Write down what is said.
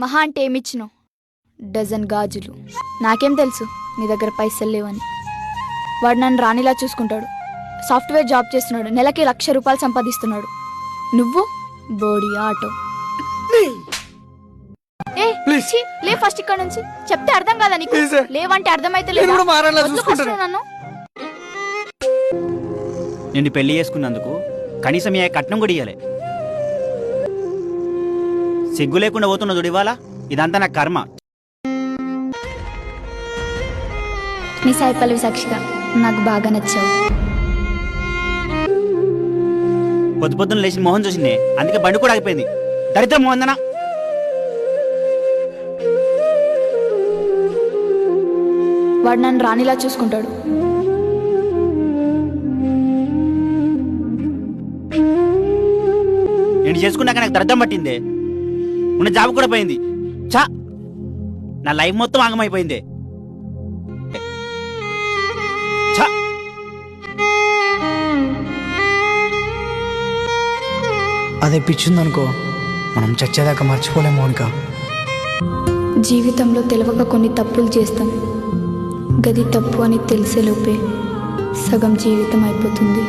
మహా అంటే ఏమిచ్చినావు? డజన్ గాజులు. నాకేం తెలుసు నీ దగ్గర పైసలు లేవని. వాడు నన్ను రాణిలా చూసుకుంటాడు. సాఫ్ట్వేర్ జాబ్ చేస్తున్నాడు, నెలకి 1,00,000 రూపాయలు సంపాదిస్తున్నాడు. నువ్వు బోడీ ఆటో. లే ఫస్ట్ ఇక్కడ నుంచి. చెప్తే అర్థం కాదా నీకు? లేవంటే అర్థమైతే లేదు. నన్ను నిన్ను పెళ్లి చేసుకున్నందుకు కనీసం ఏ కట్నం కూడా ఇయ్యలే. సిగ్గు లేకుండా పోతున్నా చూడు ఇవాళ. ఇదంతా నా కర్మ. నీ సాయి పల్లవి సాక్షిగా నాకు బాగా నచ్చావు. పొద్దు పొద్దున్న లేచిన మోహన్ చూసిందే, అందుకే బండి కూడా ఆగిపోయింది. దరిద్రం మోహందనా. వాడు నన్ను రాణిలా చూసుకుంటాడు. నేను చేసుకున్నాక నాకు దరిద్రం పట్టిందే. ఉన్న జాబ్ కూడా పోయింది. చా, నా లైఫ్ మొత్తం ఆగమైపోయిందే. అదే పిచ్చిందనుకో, మనం చచ్చేదాకా మర్చిపోలేము మౌనిక. జీవితంలో తెలియక కొన్ని తప్పులు చేస్తాం. గది తప్పు అని తెలిసేలోపే సగం జీవితం అయిపోతుంది.